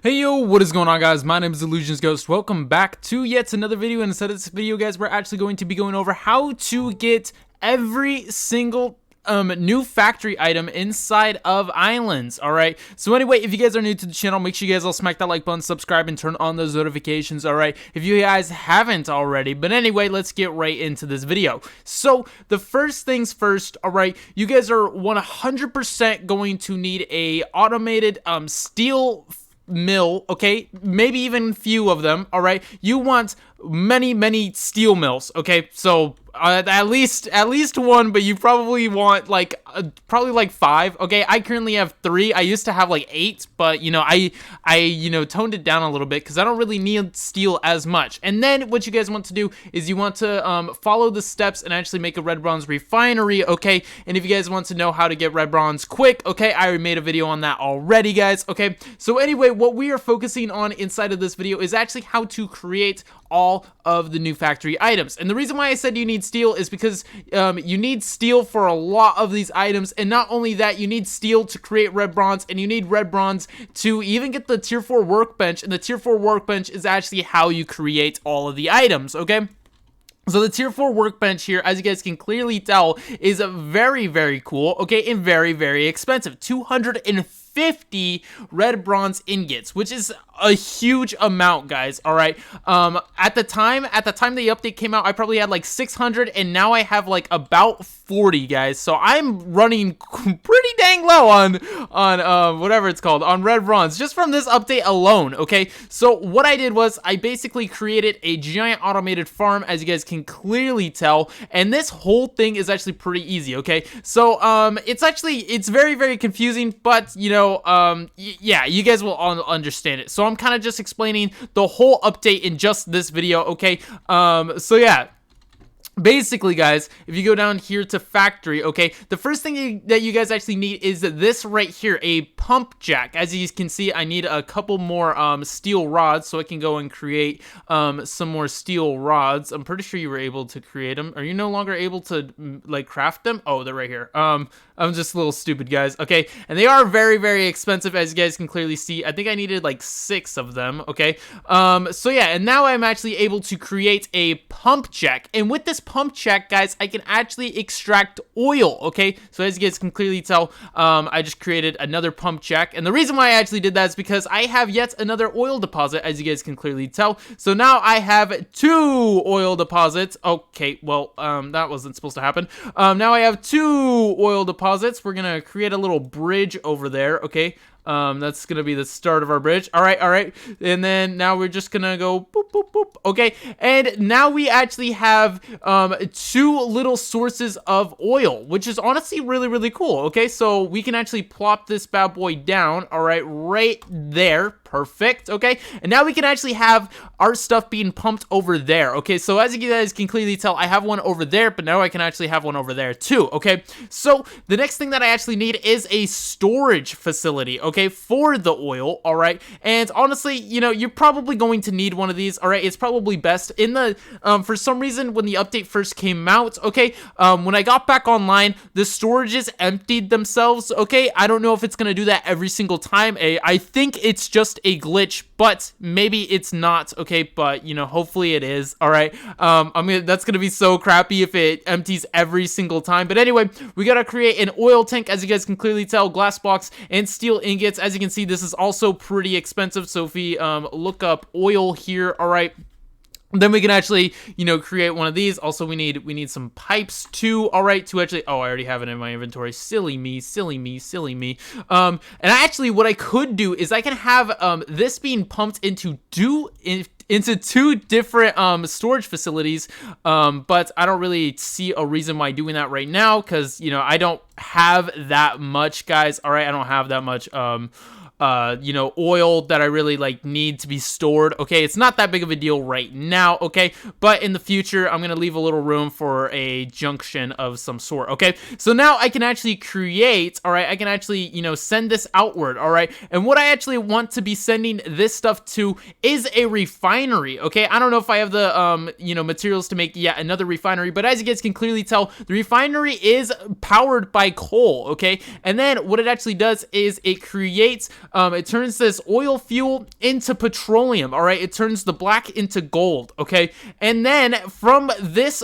Hey yo, what is going on, guys? My name is Illusions Ghost. Welcome back to yet another video. And instead of this video, guys, we're actually going to be going over how to get every single new factory item inside of islands. All right, so anyway, if you guys are new to the channel, make sure you guys all smack that like button, subscribe, and turn on those notifications. All right, if you guys haven't already. But anyway, let's get right into this video. So the first things first, all right, you guys are 100% going to need a automated steel mill, okay, maybe even few of them. All right, you want many steel mills, okay, so at least one, but you probably want like probably like 5. Okay, I currently have 3. I used to have like 8, but you know, I toned it down a little bit because I don't really need steel as much. And then what you guys want to do is you want to follow the steps and actually make a red bronze refinery. Okay, and if you guys want to know how to get red bronze quick, okay, I already made a video on that already, guys. Okay, so anyway, what we are focusing on inside of this video is actually how to create all of the new factory items. And the reason why I said you need steel is because you need steel for a lot of these items, and not only that, you need steel to create red bronze, and you need red bronze to even get the tier 4 workbench, and the tier 4 workbench is actually how you create all of the items. Okay, so the tier 4 workbench here, as you guys can clearly tell, is very cool, okay, and very expensive. 250 red bronze ingots, which is a huge amount, guys. All right, at the time the update came out, I probably had like 600, and now I have like about 40, guys. So I'm running pretty dang low on whatever it's called, on red bronze, just from this update alone. Okay, so what I did was I basically created a giant automated farm, as you guys can clearly tell, and this whole thing is actually pretty easy. Okay, so it's very confusing, but you know, yeah, you guys will all understand it. So I'm kind of just explaining the whole update in just this video. Okay, so yeah, basically, guys, if you go down here to factory, okay, the first thing that you guys actually need is this right here, a pump jack. As you can see, I need a couple more steel rods, so I can go and create some more steel rods. I'm pretty sure you were able to create them. Are you no longer able to like craft them? Oh, they're right here. I'm just a little stupid, guys. Okay, and they are very expensive, as you guys can clearly see. I think I needed like 6 of them. Okay, so yeah, and now I'm actually able to create a pump jack, and with this pump jack, guys, I can actually extract oil. Okay, so as you guys can clearly tell, I just created another pump jack, and the reason why I actually did that is because I have yet another oil deposit, as you guys can clearly tell. So now I have 2 oil deposits. Okay, well, that wasn't supposed to happen. Now I have 2 oil deposits. We're gonna create a little bridge over there. Okay, that's gonna be the start of our bridge. All right, and then now we're just gonna go boop. Okay, and now we actually have 2 little sources of oil, which is honestly really cool. Okay, so we can actually plop this bad boy down. All right, right there. Perfect. Okay, and now we can actually have our stuff being pumped over there. Okay, so as you guys can clearly tell, I have one over there, but now I can actually have one over there too. Okay, so the next thing that I actually need is a storage facility, okay, for the oil. All right, and honestly, you know, you're probably going to need one of these. All right, it's probably best in the for some reason when the update first came out, okay, when I got back online, the storages emptied themselves. Okay, I don't know if it's gonna do that every single time. I think it's just a glitch, but maybe it's not. Okay, but you know, hopefully it is. All right, that's gonna be so crappy if it empties every single time. But anyway, we gotta create an oil tank, as you guys can clearly tell, glass blocks and steel ingots. As you can see, this is also pretty expensive, so if we look up oil here, all right, then we can actually, you know, create one of these. Also, we need some pipes too. All right, to actually, oh, I already have it in my inventory. Silly me. And actually, what I could do is I can have this being pumped into 2 different storage facilities, but I don't really see a reason why doing that right now, because you know, I don't have that much, guys. All right, I don't have that much you know, oil that I really like need to be stored. Okay, it's not that big of a deal right now. Okay, but in the future, I'm gonna leave a little room for a junction of some sort. Okay, so now I can actually create, all right, I can actually, you know, send this outward. All right, and what I actually want to be sending this stuff to is a refinery. Okay, I don't know if I have the you know, materials to make yet another refinery, but as you guys can clearly tell, the refinery is powered by coal. Okay, and then what it actually does is it creates it turns this oil fuel into petroleum. All right, it turns the black into gold. Okay, and then from this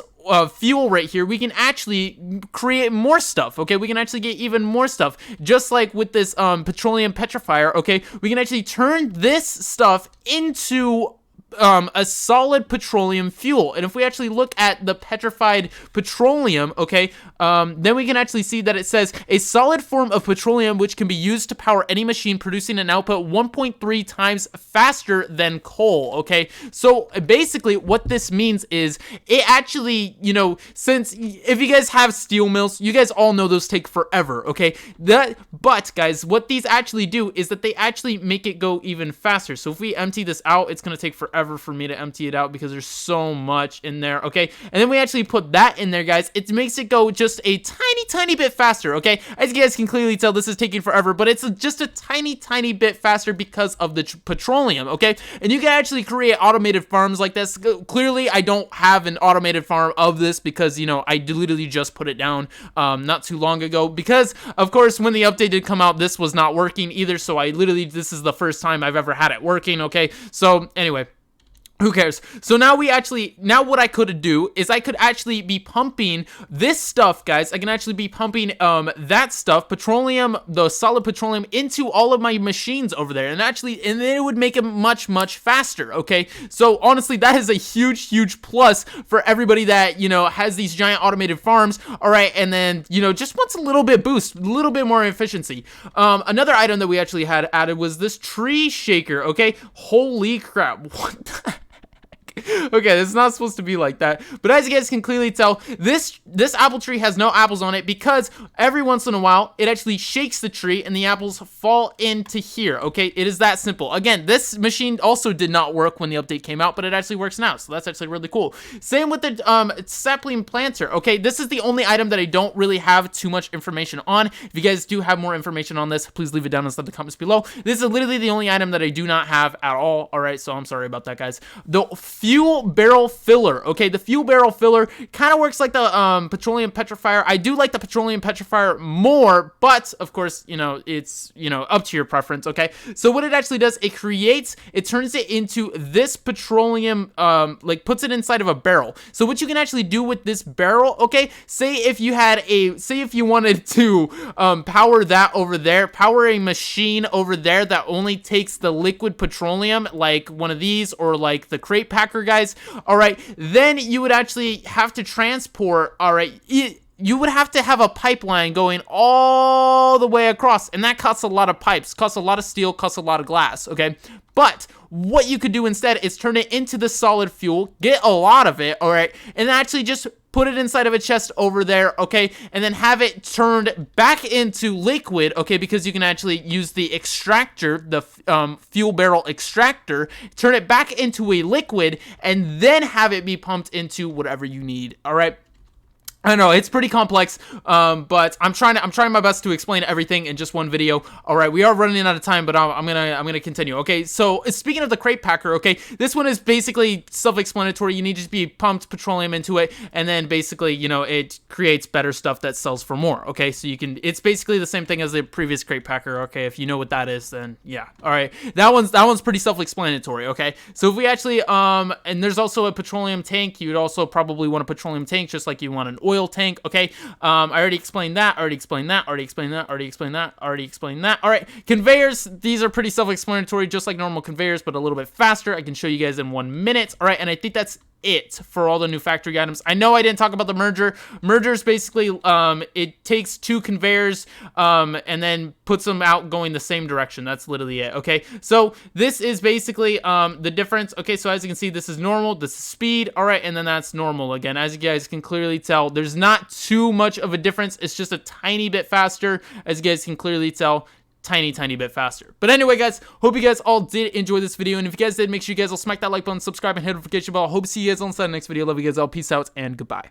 fuel right here, we can actually create more stuff. Okay, we can actually get even more stuff, just like with this petroleum petrifier. Okay, we can actually turn this stuff into a solid petroleum fuel. And if we actually look at the petrified petroleum, okay, then we can actually see that it says a solid form of petroleum which can be used to power any machine, producing an output 1.3 times faster than coal. Okay, so basically what this means is it actually, you know, since if you guys have steel mills, you guys all know those take forever. Okay, but guys, what these actually do is that they actually make it go even faster. So if we empty this out, it's going to take forever for me to empty it out because there's so much in there. Okay, and then we actually put that in there, guys. It makes it go just a tiny bit faster. Okay, as you guys can clearly tell, this is taking forever, but it's just a tiny bit faster because of the petroleum. Okay, and you can actually create automated farms like this. Clearly I don't have an automated farm of this because, you know, I literally just put it down not too long ago, because of course when the update did come out, this was not working either. So this is the first time I've ever had it working. Okay, so anyway, who cares? So now what I could do is I could actually be pumping this stuff, guys. I can actually be pumping that stuff, petroleum, the solid petroleum, into all of my machines over there, and then it would make it much faster. Okay, so honestly, that is a huge plus for everybody that, you know, has these giant automated farms. All right, and then, you know, just wants a little bit boost, a little bit more efficiency. Another item that we actually had added was this tree shaker. Okay, holy crap, what the okay, it's not supposed to be like that, but as you guys can clearly tell, this apple tree has no apples on it because every once in a while it actually shakes the tree and the apples fall into here. Okay, it is that simple. Again, this machine also did not work when the update came out, but it actually works now, so that's actually really cool. Same with the sapling planter. Okay, this is the only item that I don't really have too much information on. If you guys do have more information on this, please leave it down inside the comments below. This is literally the only item that I do not have at all. All right, so I'm sorry about that, guys. The fuel barrel filler. Okay, the fuel barrel filler kind of works like the petroleum petrifier. I do like the petroleum petrifier more, but of course, you know, it's, you know, up to your preference. Okay, so what it actually does, it turns it into this petroleum, like puts it inside of a barrel. So what you can actually do with this barrel, okay, say if you wanted to power that over there, power a machine over there that only takes the liquid petroleum, like one of these, or like the crate packer, guys. All right, then you would actually have to transport, all right, you would have to have a pipeline going all the way across, and that costs a lot of pipes, costs a lot of steel, costs a lot of glass. Okay, but what you could do instead is turn it into the solid fuel, get a lot of it, all right, and actually just put it inside of a chest over there, okay, and then have it turned back into liquid, okay, because you can actually use the extractor, the fuel barrel extractor, turn it back into a liquid, and then have it be pumped into whatever you need. All right, I know it's pretty complex, but I'm trying my best to explain everything in just one video. All right, we are running out of time, but I'm gonna continue. Okay, so speaking of the crate packer, okay, this one is basically self-explanatory. You need to just be pumped petroleum into it, and then basically, you know, it creates better stuff that sells for more. Okay, so it's basically the same thing as the previous crate packer. Okay, if you know what that is, then yeah. All right, that one's pretty self-explanatory. Okay, so if we actually and there's also a petroleum tank. You'd also probably want a petroleum tank, just like you want an oil tank. Okay, I already explained that. All right, conveyors, these are pretty self-explanatory, just like normal conveyors, but a little bit faster. I can show you guys in 1 minute. All right, and I think that's it for all the new factory items. I know I didn't talk about the merger. Mergers basically, it takes two conveyors and then puts them out going the same direction. That's literally it. Okay, so this is basically the difference. Okay, so as you can see, this is normal, this is speed. All right, and then that's normal again. As you guys can clearly tell, there's not too much of a difference. It's just a tiny bit faster, as you guys can clearly tell. Tiny bit faster. But anyway, guys, hope you guys all did enjoy this video, and if you guys did, make sure you guys will smack that like button, subscribe, and hit the notification bell. Hope to see you guys on the next video. Love you guys all. Peace out and goodbye.